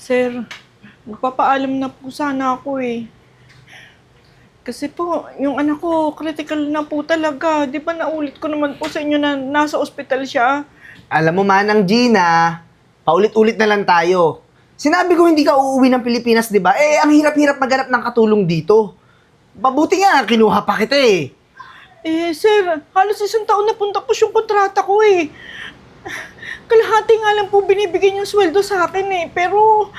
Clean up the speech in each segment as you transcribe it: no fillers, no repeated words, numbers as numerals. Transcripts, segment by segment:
Sir, magpapaalam na po sana ako eh. Kasi po, yung anak ko, critical na po talaga. Di ba naulit ko naman po sa inyo na nasa ospital siya? Alam mo, Manang Gina, paulit-ulit na lang tayo. Sinabi ko hindi ka uuwi ng Pilipinas, di ba? Eh, ang hirap-hirap maghanap ng katulong dito. Mabuti nga, kinuha pa kita eh. Eh, sir, halos 1 taon na punta po yung kontrata ko eh. Kalahati nga lang po binibigay yung sweldo sa akin eh. Pero,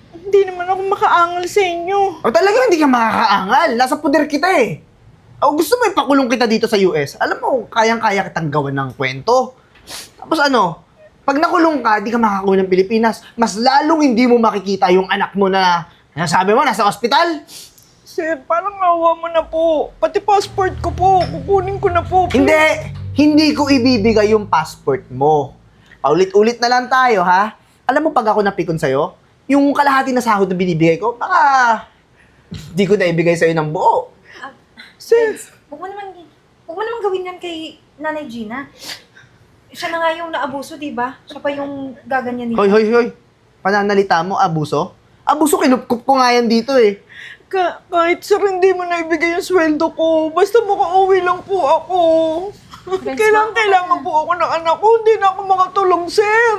hindi naman ako makaangal sa inyo. O talaga hindi ka makakaangal. Nasa puder kita eh. O gusto mo ipakulong kita dito sa US? Alam mo, kayang-kaya kitang gawan ng kwento. Tapos ano, pag nakulong ka, di ka makakakuha ng Pilipinas. Mas lalong hindi mo makikita yung anak mo na, sabi mo, nasa ospital. Sir, parang awa mo na po. Pati passport ko po, kukunin ko na po. Hindi ko ibibigay yung passport mo. Paulit-ulit na lang tayo, ha? Alam mo, pag ako napikon sa'yo, yung kalahati na sahod na binibigay ko, baka di ko na ibigay sa'yo ng buo. Sir, Huwag mo naman gawin yan kay Nanay Gina. Siya na nga yung naabuso, di ba? Siya pa yung gaganyan nila. Hoy. Pananalita mo, abuso? Abuso, kinupkup ko nga yan dito eh. kahit sir hindi mo na ibigay yung sweldo ko, basta makauwi lang po ako. Kailangan po ako ng anak ko, hindi na ako makatulong, sir.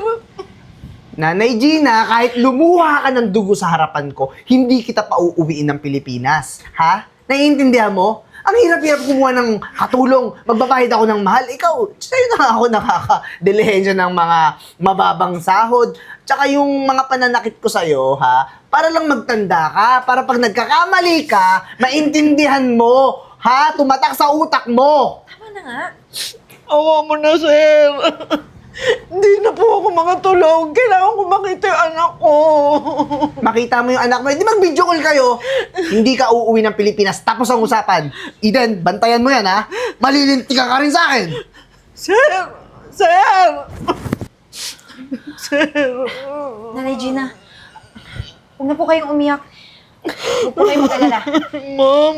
Nanay Gina, kahit lumuha ka ng dugo sa harapan ko, hindi kita pa uuwiin ng Pilipinas. Ha? Naiintindihan mo? Ang hirap-hirap kumuha ng katulong. Magbabayad ako ng mahal. Ikaw, sa'yo na ako nakaka-delihensya ng mga mababang sahod. Tsaka yung mga pananakit ko sa'yo, ha? Para lang magtanda ka. Para pag nagkakamali ka, maintindihan mo. Ha? Tumatak sa utak mo. Tama na nga. Awa mo na, sir. Hindi na po ako makatulog. Kailangan ko makita yung anak ko. Makita mo yung anak mo. Hindi mag-video call kayo. Hindi ka uuwi ng Pilipinas. Tapos ang usapan. Eden, bantayan mo yan, ha? Malilinti ka rin sa akin. Sir! Sir! Nanay Gina, huwag na po kayong umiyak. Huwag po kayong mag-alala. Ma'am,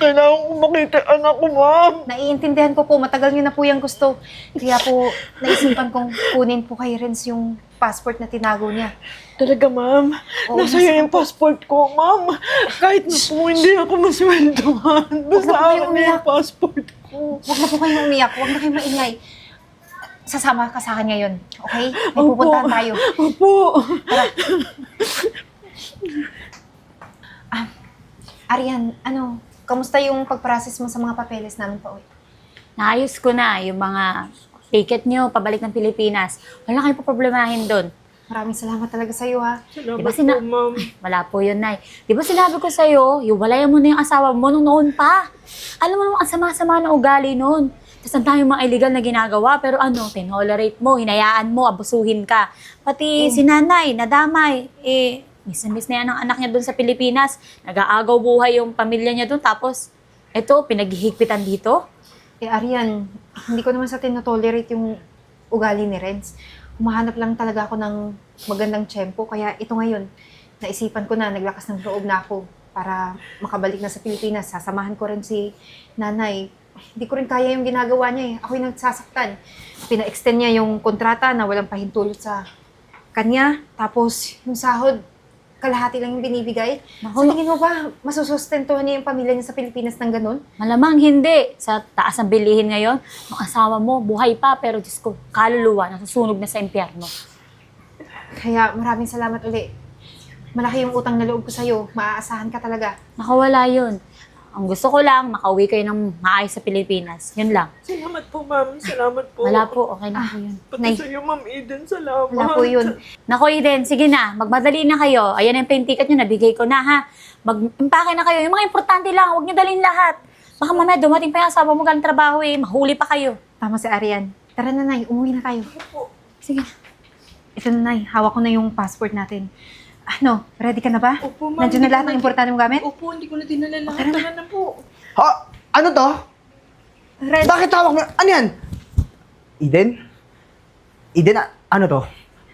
kailangan ko makita yung anak ko, ma'am. Naiintindihan ko po, matagal niyo na po yung gusto. Kaya po, naisipan kong kunin po kay Renz yung passport na tinago niya. Talaga, ma'am? Oo, Nasa'yo yung passport ko, ma'am. Kahit na po hindi ako masweldohan. Basta Huwag na po kayong akin na yung umiyak. passport ko. Huwag na po kayong umiyak, huwag na kayong maingay. Sasama ka sa akin ngayon, okay? May Opo. pupuntahan tayo. Opo. Arian, kamusta yung pag-process mo sa mga papeles namin pa uwi? Naayos ko na yung mga ticket nyo pabalik ng Pilipinas. Wala kayong problemahin doon. Maraming salamat talaga sa'yo, ha? Salamat Diba sina- po, ma'am. Wala po yun, Nay. Di ba sinabi ko sa'yo, iwalayan mo na yung asawa mo nung noon pa. Alam mo naman, ang sama-sama na ugali noon. Tapos ang dami mga illegal na ginagawa, pero tinolerate mo, hinayaan mo, abusuhin ka. Pati si nanay, nadamay, miss na miss na yan ang anak niya doon sa Pilipinas. Nag-aagaw buhay yung pamilya niya doon, tapos, eto, pinaghihigpitan dito. Arian, hindi ko naman sa tinotolerate yung ugali ni Renz. Humahanap lang talaga ako ng magandang tiyempo, kaya ito ngayon, naisipan ko na, naglakas ng loob na ako para makabalik na sa Pilipinas. Sasamahan ko rin si nanay. Hindi ko rin kaya yung ginagawa niya eh. Ako yung nagsasaktan. Pina-extend niya yung kontrata na walang pahintulot sa kanya. Tapos yung sahod, kalahati lang yung binibigay. Naku. Sa tingin mo ba, masusustentuhan niya yung pamilya niya sa Pilipinas ng ganun? Malamang hindi. Sa taas ng bilihin ngayon, yung asawa mo, buhay pa, pero Diyos ko, kaluluwa, nasusunog na sa impyerno. Kaya maraming salamat uli. Malaki yung utang na loob ko sa'yo. Maaasahan ka talaga. Nakawala yun. Ang gusto ko lang, makauwi kayo ng maayos sa Pilipinas. Yun lang. Salamat po, ma'am. Salamat po. Wala po, okay na po yun. Pati Nay. sa'yo, ma'am Eden. Salamat. Wala po yun. Nako, Eden, sige na, magmadali na kayo. Ayan ang plane ticket nyo, nabigay ko na ha. Mag-impake na kayo. Yung mga importante lang, huwag nyo dalhin lahat. Baka mamaya dumating pa yung asawa mo galing trabaho mahuli pa kayo. Tama si Arian. Tara na, Nay. Umuwi na tayo. Sige. Ito na, Nay. Hawak ko na yung passport natin. Ready ka na ba? Opo, ma'am. Nandiyan na lahat ng importante mong gamit? Opo, hindi ko na dinala lahat. Tara na po. Ha? Ano to? Ready? Bakit hawak mo? Ano yan? Eden? Eden, ano to?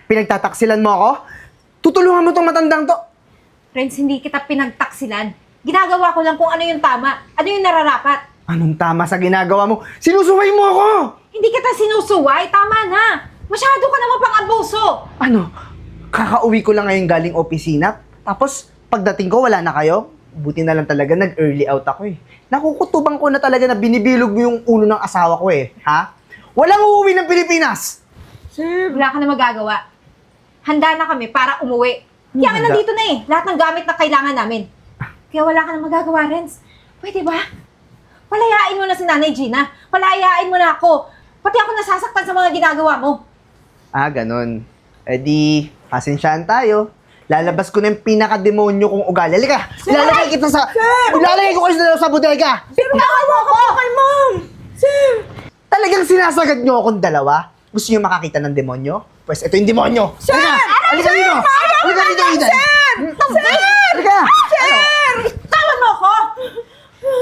Pinagtataksilan mo ako? Tutulungan mo tong matandang to? Friends, hindi kita pinagtaksilan. Ginagawa ko lang kung ano yung tama. Ano yung nararapat. Anong tama sa ginagawa mo? Sinusuway mo ako! Hindi kita sinusuway. Tama na. Masyado ka naman pang abuso. Ano? Kakauwi ko lang ngayon galing opisina. Tapos, pagdating ko, wala na kayo. Buti na lang talaga, nag-early out ako eh. Nakukutubang ko na talaga na binibilog mo yung ulo ng asawa ko eh. Ha? Walang uuwi ng Pilipinas! Sir, Wala ka na magagawa. Handa na kami para umuwi. Kaya nga Handa? nandito na eh. Lahat ng gamit na kailangan namin. Kaya wala ka na magagawa, Renz. Pwede ba? Palayain mo na si Nanay Gina. Palayain mo na ako. Pati ako nasasaktan sa mga ginagawa mo. Ah, ganun. E di, pasensyahan tayo. Lalabas ko na yung pinaka-demonyo kong ugali. Halika! Ilalagay kita sa... Ilalagay ko kayo sa bodega! pero naawa ko kay ma'am! Sir! Talagang sinasagad nyo akong dalawa? Gusto nyo makakita ng demonyo? Pues ito yung demonyo! Sir! Halika dito! Halika dito, Eden! Sir! Halika! Sir! Tawan mo ako!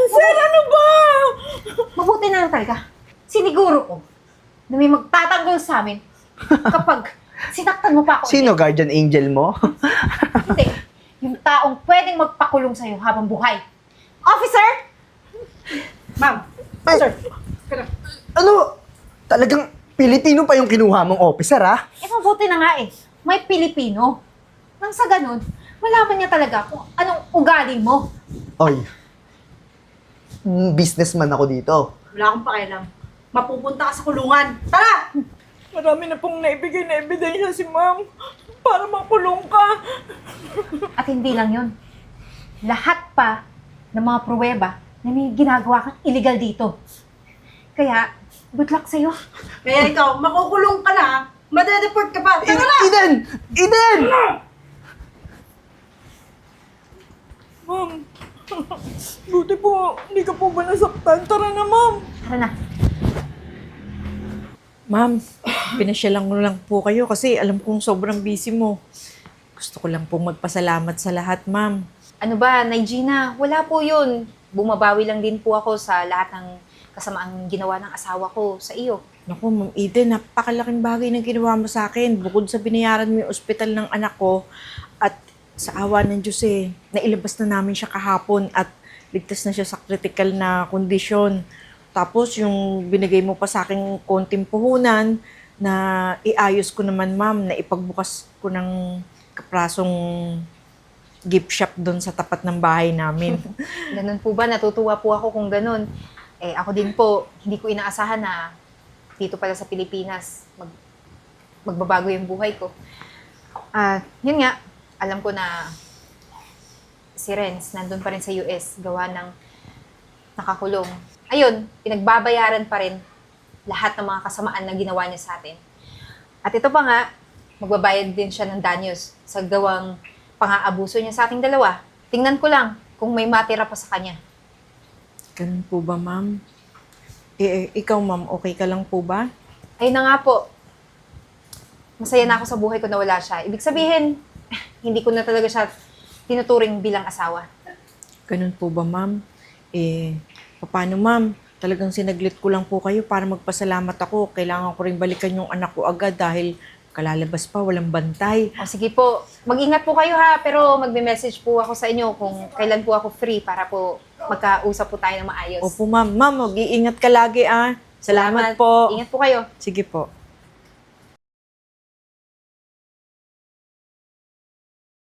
Sir, ano ba? Mabuti na lang talaga. Siniguro ko na may magtatanggol sa amin kapag sinaktan mo pa ako. Sino guardian angel mo? Hindi. Yung taong pwedeng magpakulong sa'yo habang buhay. Officer! Ma'am. Ay, Sir. ano? Talagang Pilipino pa yung kinuha mong officer, ha? Eh, mabuti na nga eh. May Pilipino. Nang sa ganun, malaman niya talaga kung anong ugali mo. Oy. Businessman ako dito. Wala akong pakialam. Mapupunta ka sa kulungan. Tara! Marami na pong naibigay na ebidensya si ma'am para makulong ka. At hindi lang yun. Lahat pa ng mga pruweba na may ginagawa kang illegal dito. Kaya, good luck sa'yo. Kaya ikaw, makukulong ka na. Madedeport ka pa. Tara na! Eden! Eden! Ma'am, buti po, hindi ka po ba nasaktan? Tara na, ma'am. Tara na. Ma'am, pinasyalan ko lang po kayo kasi alam kong sobrang busy mo. Gusto ko lang pong magpasalamat sa lahat, ma'am. Ano ba, Naigina? Wala po yun. Bumabawi lang din po ako sa lahat ng kasamaang ginawa ng asawa ko sa iyo. Naku, Ma'am Eden, napakalaking bagay na ginawa mo sa akin. Bukod sa binayaran mo yung ospital ng anak ko at sa awa ng Diyos nailabas na namin siya kahapon at ligtas na siya sa critical na kondisyon. Tapos yung binigay mo pa sa akin konting puhunan na iayos ko naman, ma'am, na ipagbukas ko ng kaprasong gift shop doon sa tapat ng bahay namin. Ganun po ba? Natutuwa po ako kung ganun. Eh, ako din po, hindi ko inaasahan na dito pala sa Pilipinas, magbabago yung buhay ko. Yun nga, alam ko na si Renz nandun pa rin sa US, gawa ng nakakulong. Ayun, pinagbabayaran pa rin lahat ng mga kasamaan na ginawa niya sa atin. At ito pa nga, magbabayad din siya ng danyos sa gawang pang-aabuso niya sa ating dalawa. Tingnan ko lang kung may matira pa sa kanya. Ganun po ba, ma'am? Ikaw, ma'am, okay ka lang po ba? Ayun na nga po. Masaya na ako sa buhay ko na wala siya. Ibig sabihin, hindi ko na talaga siya tinuturing bilang asawa. Ganun po ba, ma'am? Paano, ma'am? Talagang sinaglit ko lang po kayo para magpasalamat ako. Kailangan ko rin balikan yung anak ko agad dahil kalalabas pa, walang bantay. O sige po, mag-ingat po kayo ha, pero magme-message po ako sa inyo kung kailan po ako free para po magkausap po tayo ng maayos. Opo, ma'am. Ma'am, mag-iingat ka lagi, ah. Salamat po. Ingat po kayo. Sige po.